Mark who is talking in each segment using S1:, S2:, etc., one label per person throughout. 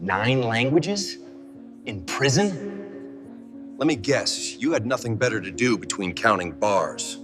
S1: 9 languages? In prison?
S2: Let me guess, you had nothing better to do between counting bars.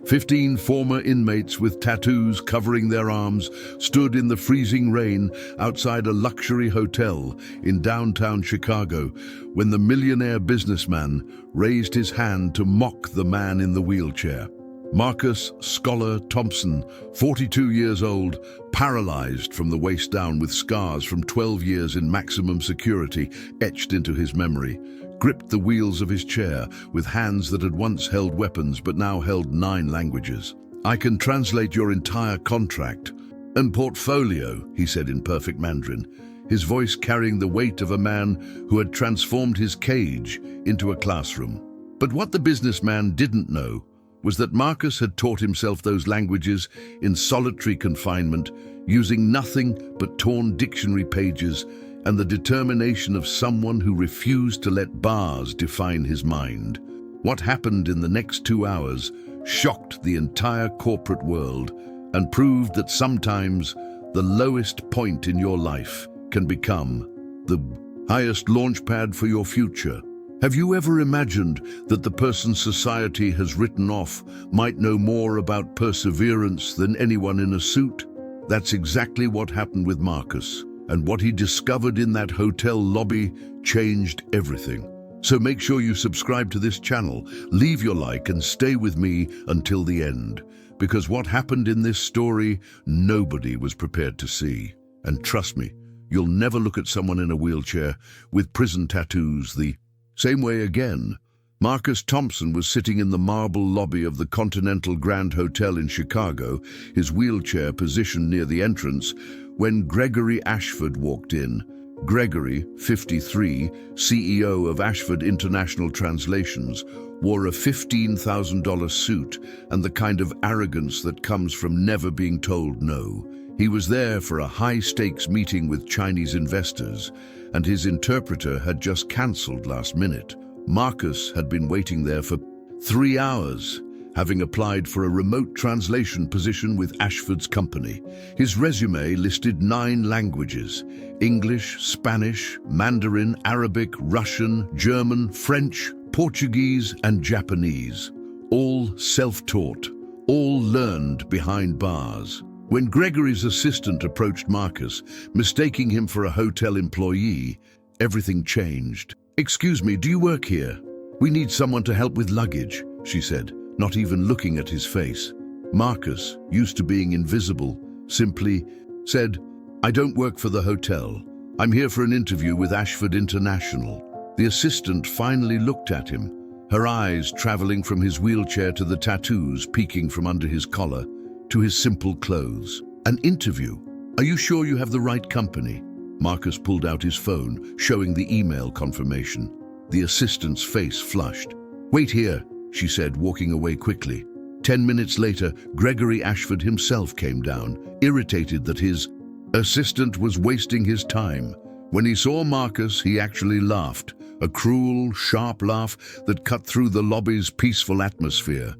S3: 15 former inmates with tattoos covering their arms stood in the freezing rain outside a luxury hotel in downtown Chicago when the millionaire businessman raised his hand to mock the man in the wheelchair. Marcus Scholar Thompson, 42 years old, paralyzed from the waist down with scars from 12 years in maximum security etched into his memory, gripped the wheels of his chair with hands that had once held weapons but now held 9 languages. "I can translate your entire contract and portfolio," he said in perfect Mandarin, his voice carrying the weight of a man who had transformed his cage into a classroom. But what the businessman didn't know was that Marcus had taught himself those languages in solitary confinement, using nothing but torn dictionary pages and the determination of someone who refused to let bars define his mind. What happened in the next 2 hours shocked the entire corporate world and proved that sometimes the lowest point in your life can become the highest launchpad for your future. Have you ever imagined that the person society has written off might know more about perseverance than anyone in a suit? That's exactly what happened with Marcus, and what he discovered in that hotel lobby changed everything. So make sure you subscribe to this channel, leave your like, and stay with me until the end, because what happened in this story, nobody was prepared to see. And trust me, you'll never look at someone in a wheelchair with prison tattoos the same way again. Marcus Thompson was sitting in the marble lobby of the Continental Grand Hotel in Chicago, his wheelchair positioned near the entrance, when Gregory Ashford walked in. Gregory, 53, CEO of Ashford International Translations, wore a $15,000 suit and the kind of arrogance that comes from never being told no. He was there for a high-stakes meeting with Chinese investors, and his interpreter had just cancelled last minute. Marcus had been waiting there for 3 hours, having applied for a remote translation position with Ashford's company. His resume listed 9 languages: English, Spanish, Mandarin, Arabic, Russian, German, French, Portuguese, and Japanese. All self-taught, all learned behind bars. When Gregory's assistant approached Marcus, mistaking him for a hotel employee, everything changed. "Excuse me, do you work here? We need someone to help with luggage," she said, not even looking at his face. Marcus, used to being invisible, simply said, "I don't work for the hotel. I'm here for an interview with Ashford International." The assistant finally looked at him, her eyes traveling from his wheelchair to the tattoos peeking from under his collar, to his simple clothes. "An interview? Are you sure you have the right company?" Marcus pulled out his phone, showing the email confirmation. The assistant's face flushed. "Wait here," she said, walking away quickly. 10 minutes later, Gregory Ashford himself came down, irritated that his assistant was wasting his time. When he saw Marcus, he actually laughed, a cruel, sharp laugh that cut through the lobby's peaceful atmosphere.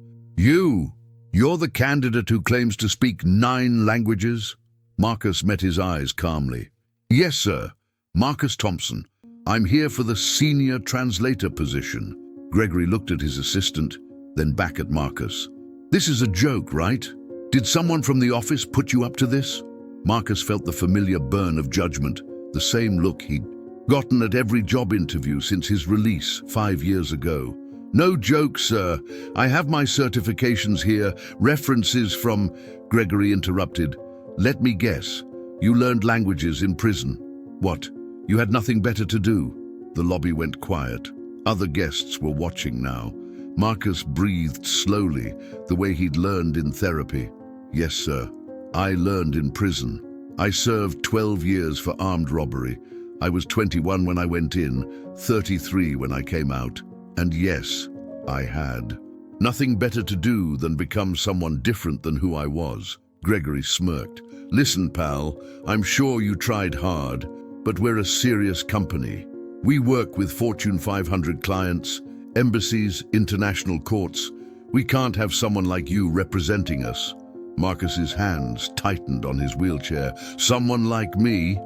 S3: You're the candidate who claims to speak 9 languages?" Marcus met his eyes calmly. "Yes, sir. Marcus Thompson. I'm here for the senior translator position." Gregory looked at his assistant, then back at Marcus. "This is a joke, right? Did someone from the office put you up to this?" Marcus felt the familiar burn of judgment, the same look he'd gotten at every job interview since his release 5 years ago. "No joke, sir. I have my certifications here, references from—" Gregory interrupted. "Let me guess. You learned languages in prison. What? You had nothing better to do?" The lobby went quiet. Other guests were watching now. Marcus breathed slowly, the way he'd learned in therapy. "Yes, sir. I learned in prison. I served 12 years for armed robbery. I was 21 when I went in, 33 when I came out. And yes, I had nothing better to do than become someone different than who I was." Gregory smirked. "Listen, pal, I'm sure you tried hard, but we're a serious company. We work with Fortune 500 clients, embassies, international courts. We can't have someone like you representing us." Marcus's hands tightened on his wheelchair. "Someone like me?"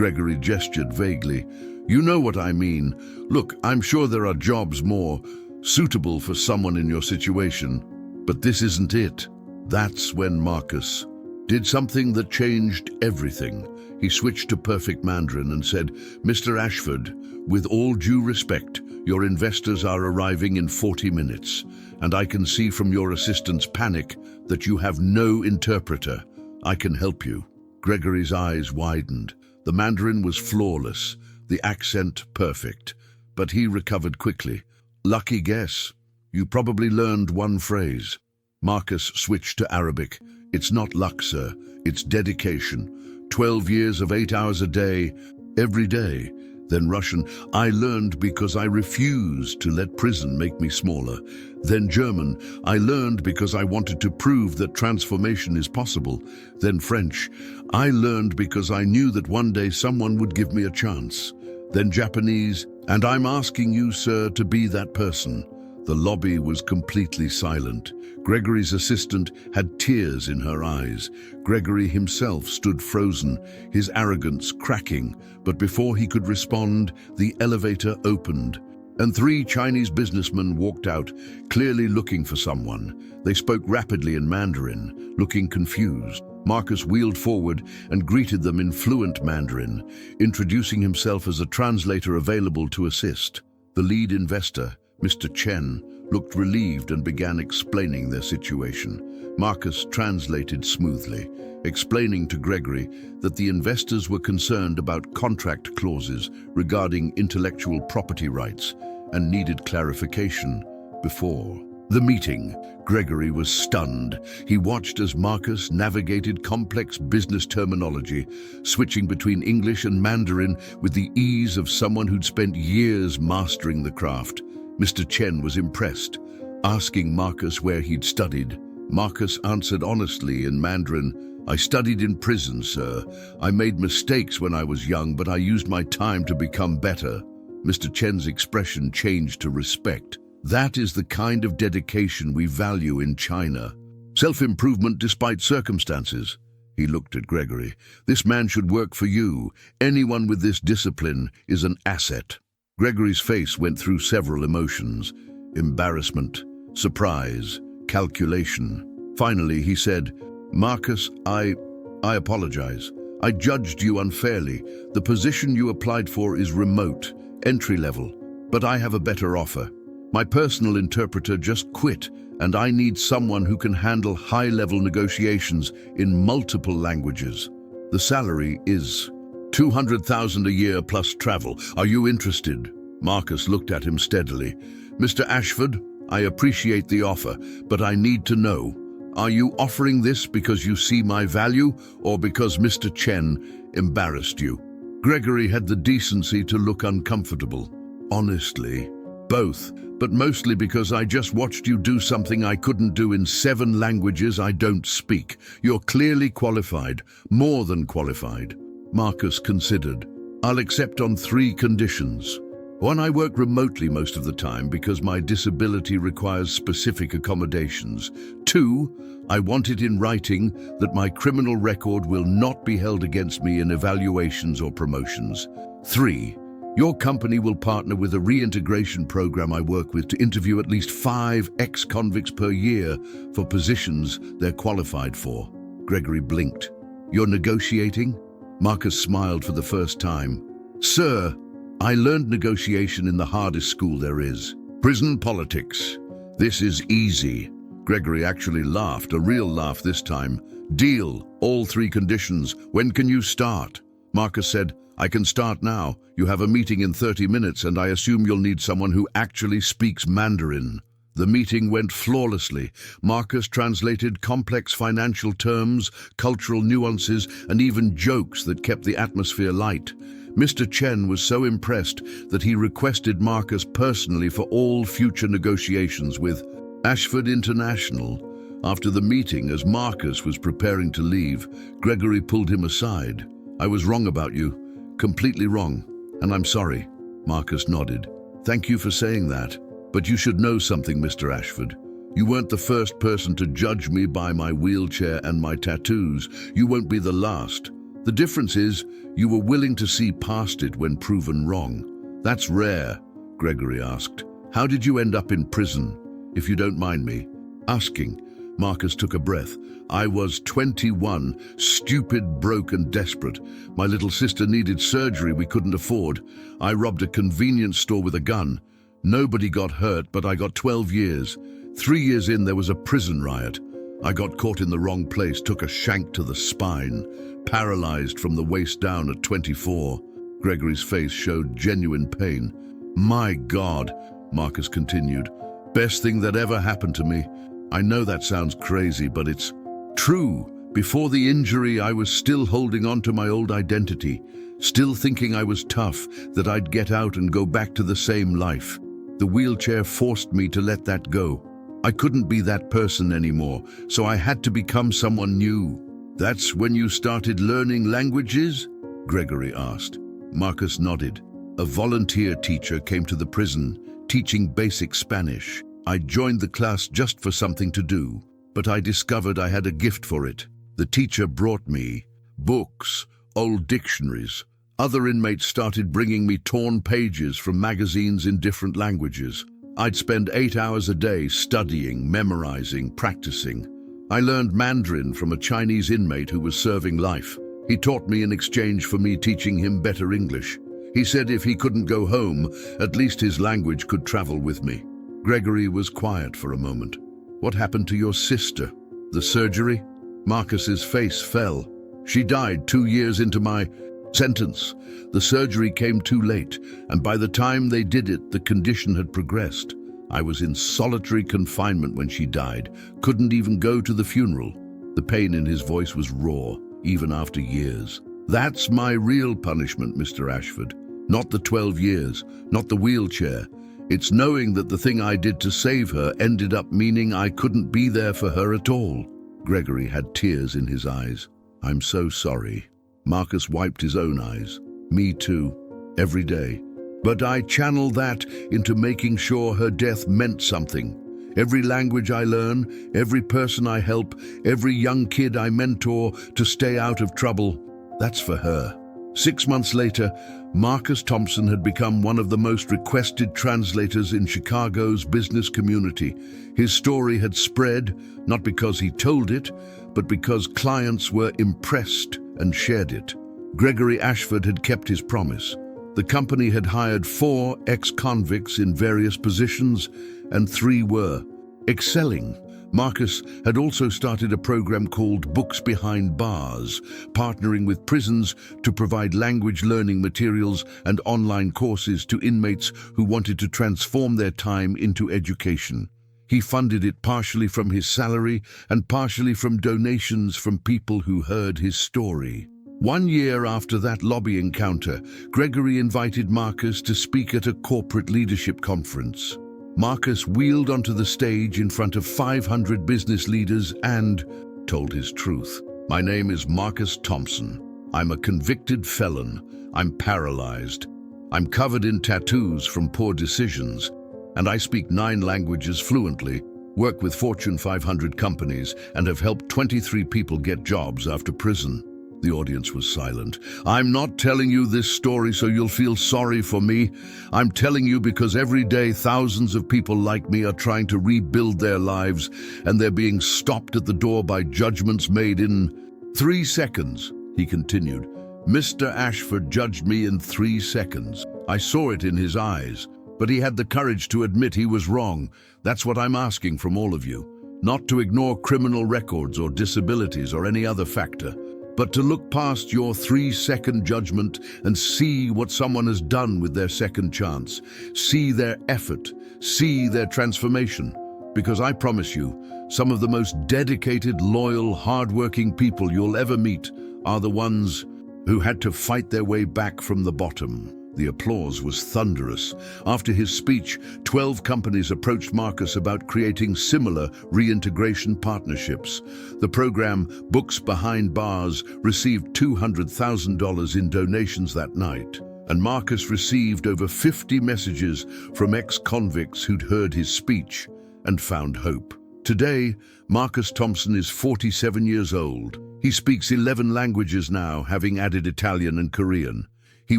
S3: Gregory gestured vaguely. You know what I mean. Look, I'm sure there are jobs more suitable for someone in your situation, but this isn't it. That's when Marcus did something that changed everything. He switched to perfect Mandarin and said, Mr. Ashford, with all due respect, your investors are arriving in 40 minutes, and I can see from your assistant's panic that you have no interpreter. I can help you. Gregory's eyes widened. The Mandarin was flawless, the accent perfect, but he recovered quickly. Lucky guess. You probably learned one phrase. Marcus switched to Arabic. It's not luck, sir. It's dedication. 12 years of 8 hours a day, every day. Then Russian, I learned because I refused to let prison make me smaller. Then German, I learned because I wanted to prove that transformation is possible. Then French, I learned because I knew that one day someone would give me a chance. Then Japanese, and I'm asking you, sir, to be that person. The lobby was completely silent. Gregory's assistant had tears in her eyes. Gregory himself stood frozen, his arrogance cracking, but before he could respond, the elevator opened, and 3 Chinese businessmen walked out, clearly looking for someone. They spoke rapidly in Mandarin, looking confused. Marcus wheeled forward and greeted them in fluent Mandarin, introducing himself as a translator available to assist. The lead investor, Mr. Chen, looked relieved and began explaining their situation. Marcus translated smoothly, explaining to Gregory that the investors were concerned about contract clauses regarding intellectual property rights and needed clarification before the meeting. Gregory was stunned. He watched as Marcus navigated complex business terminology, switching between English and Mandarin with the ease of someone who'd spent years mastering the craft. Mr. Chen was impressed, asking Marcus where he'd studied. Marcus answered honestly in Mandarin, I studied in prison, sir. I made mistakes when I was young, but I used my time to become better. Mr. Chen's expression changed to respect. That is the kind of dedication we value in China. Self-improvement despite circumstances. He looked at Gregory. This man should work for you. Anyone with this discipline is an asset. Gregory's face went through several emotions: embarrassment, surprise, calculation. Finally, he said, Marcus, I apologize. I judged you unfairly. The position you applied for is remote, entry-level, but I have a better offer. My personal interpreter just quit, and I need someone who can handle high-level negotiations in multiple languages. The salary is 200,000 a year plus travel. Are you interested? Marcus looked at him steadily. Mr. Ashford, I appreciate the offer, but I need to know, are you offering this because you see my value or because Mr. Chen embarrassed you? Gregory had the decency to look uncomfortable. Honestly, both, but mostly because I just watched you do something I couldn't do in 7 languages I don't speak. You're clearly qualified, more than qualified. Marcus considered. I'll accept on 3 conditions. 1, I work remotely most of the time because my disability requires specific accommodations. 2, I want it in writing that my criminal record will not be held against me in evaluations or promotions. 3, your company will partner with a reintegration program I work with to interview at least 5 ex-convicts per year for positions they're qualified for. Gregory blinked. You're negotiating? Marcus smiled for the first time. Sir, I learned negotiation in the hardest school there is. Prison politics. This is easy. Gregory actually laughed, a real laugh this time. Deal, all 3 conditions. When can you start? Marcus said, I can start now. You have a meeting in 30 minutes and I assume you'll need someone who actually speaks Mandarin. The meeting went flawlessly. Marcus translated complex financial terms, cultural nuances, and even jokes that kept the atmosphere light. Mr. Chen was so impressed that he requested Marcus personally for all future negotiations with Ashford International. After the meeting, as Marcus was preparing to leave, Gregory pulled him aside. I was wrong about you. Completely wrong. And I'm sorry. Marcus nodded. Thank you for saying that. But you should know something, Mr. Ashford. You weren't the first person to judge me by my wheelchair and my tattoos. You won't be the last. The difference is you were willing to see past it when proven wrong. That's rare, Gregory asked. How did you end up in prison, if you don't mind me asking? Marcus took a breath. I was 21, stupid, broke and desperate. My little sister needed surgery we couldn't afford. I robbed a convenience store with a gun. Nobody got hurt, but I got 12 years. 3 years in, there was a prison riot. I got caught in the wrong place, took a shank to the spine, paralyzed from the waist down at 24. Gregory's face showed genuine pain. My God, Marcus continued, best thing that ever happened to me. I know that sounds crazy, but it's true. Before the injury, I was still holding on to my old identity, still thinking I was tough, that I'd get out and go back to the same life. The wheelchair forced me to let that go. I couldn't be that person anymore, so I had to become someone new. That's when you started learning languages? Gregory asked. Marcus nodded. A volunteer teacher came to the prison, teaching basic Spanish. I joined the class just for something to do, but I discovered I had a gift for it. The teacher brought me books, old dictionaries. Other inmates started bringing me torn pages from magazines in different languages. I'd spend 8 hours a day studying, memorizing, practicing. I learned Mandarin from a Chinese inmate who was serving life. He taught me in exchange for me teaching him better English. He said if he couldn't go home, at least his language could travel with me. Gregory was quiet for a moment. What happened to your sister? The surgery? Marcus's face fell. She died 2 years into my sentence. The surgery came too late, and by the time they did it, the condition had progressed. I was in solitary confinement when she died, couldn't even go to the funeral. The pain in his voice was raw, even after years. That's my real punishment, Mr. Ashford. Not the 12 years, not the wheelchair. It's knowing that the thing I did to save her ended up meaning I couldn't be there for her at all. Gregory had tears in his eyes. I'm so sorry. Marcus wiped his own eyes. Me too, every day. But I channel that into making sure her death meant something. Every language I learn, every person I help, every young kid I mentor to stay out of trouble, that's for her. 6 months later, Marcus Thompson had become one of the most requested translators in Chicago's business community. His story had spread, not because he told it, but because clients were impressed and shared it. Gregory Ashford had kept his promise. The company had hired 4 ex-convicts in various positions, and 3 were excelling. Marcus had also started a program called Books Behind Bars, partnering with prisons to provide language learning materials and online courses to inmates who wanted to transform their time into education. He funded it partially from his salary and partially from donations from people who heard his story. 1 year after that lobby encounter, Gregory invited Marcus to speak at a corporate leadership conference. Marcus wheeled onto the stage in front of 500 business leaders and told his truth. My name is Marcus Thompson. I'm a convicted felon. I'm paralyzed. I'm covered in tattoos from poor decisions, and I speak 9 languages fluently, work with Fortune 500 companies, and have helped 23 people get jobs after prison. The audience was silent. I'm not telling you this story so you'll feel sorry for me. I'm telling you because every day thousands of people like me are trying to rebuild their lives, and they're being stopped at the door by judgments made in 3 seconds, he continued. Mr. Ashford judged me in 3 seconds. I saw it in his eyes, but he had the courage to admit he was wrong. That's what I'm asking from all of you. Not to ignore criminal records or disabilities or any other factor, but to look past your 3-second judgment and see what someone has done with their second chance. See their effort, see their transformation. Because I promise you, some of the most dedicated, loyal, hardworking people you'll ever meet are the ones who had to fight their way back from the bottom. The applause was thunderous. After his speech, 12 companies approached Marcus about creating similar reintegration partnerships. The program, Books Behind Bars, received $200,000 in donations that night, and Marcus received over 50 messages from ex-convicts who'd heard his speech and found hope. Today, Marcus Thompson is 47 years old. He speaks 11 languages now, having added Italian and Korean. He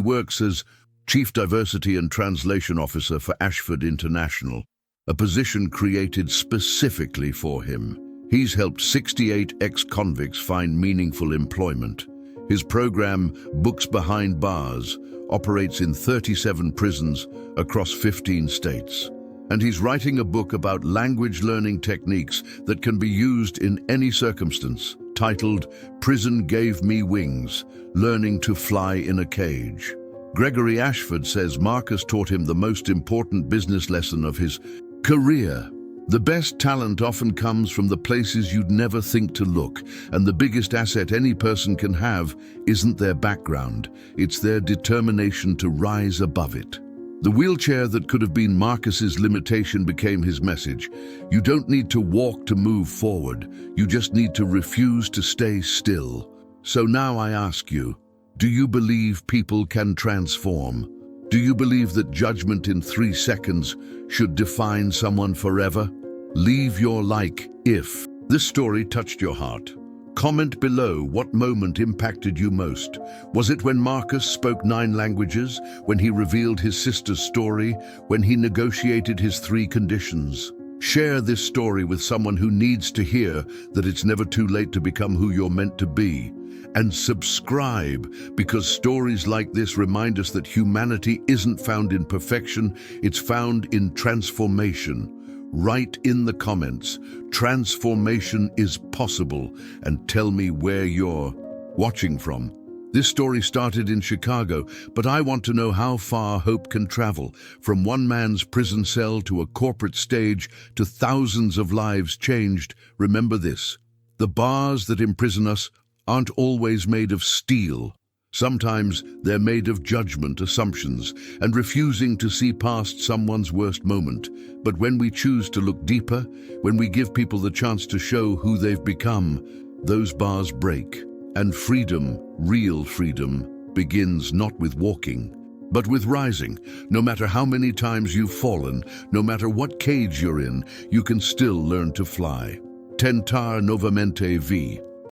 S3: works as Chief Diversity and Translation Officer for Ashford International, a position created specifically for him. He's helped 68 ex-convicts find meaningful employment. His program, Books Behind Bars, operates in 37 prisons across 15 states. And he's writing a book about language learning techniques that can be used in any circumstance, titled Prison Gave Me Wings, Learning to Fly in a Cage. Gregory Ashford says Marcus taught him the most important business lesson of his career. The best talent often comes from the places you'd never think to look, and the biggest asset any person can have isn't their background, it's their determination to rise above it. The wheelchair that could have been Marcus's limitation became his message. You don't need to walk to move forward, you just need to refuse to stay still. So now I ask you, do you believe people can transform? Do you believe that judgment in 3 seconds should define someone forever? Leave your like if this story touched your heart. Comment below what moment impacted you most. Was it when Marcus spoke 9 languages, when he revealed his sister's story, when he negotiated his 3 conditions? Share this story with someone who needs to hear that it's never too late to become who you're meant to be. And subscribe, because stories like this remind us that humanity isn't found in perfection, it's found in transformation. Write in the comments, transformation is possible, and tell me where you're watching from. This story started in Chicago, but I want to know how far hope can travel, from one man's prison cell to a corporate stage to thousands of lives changed. Remember this, the bars that imprison us aren't always made of steel. Sometimes they're made of judgment, assumptions, and refusing to see past someone's worst moment. But when we choose to look deeper, when we give people the chance to show who they've become, those bars break. And freedom, real freedom, begins not with walking, but with rising. No matter how many times you've fallen, no matter what cage you're in, you can still learn to fly. Tentar novamente vi.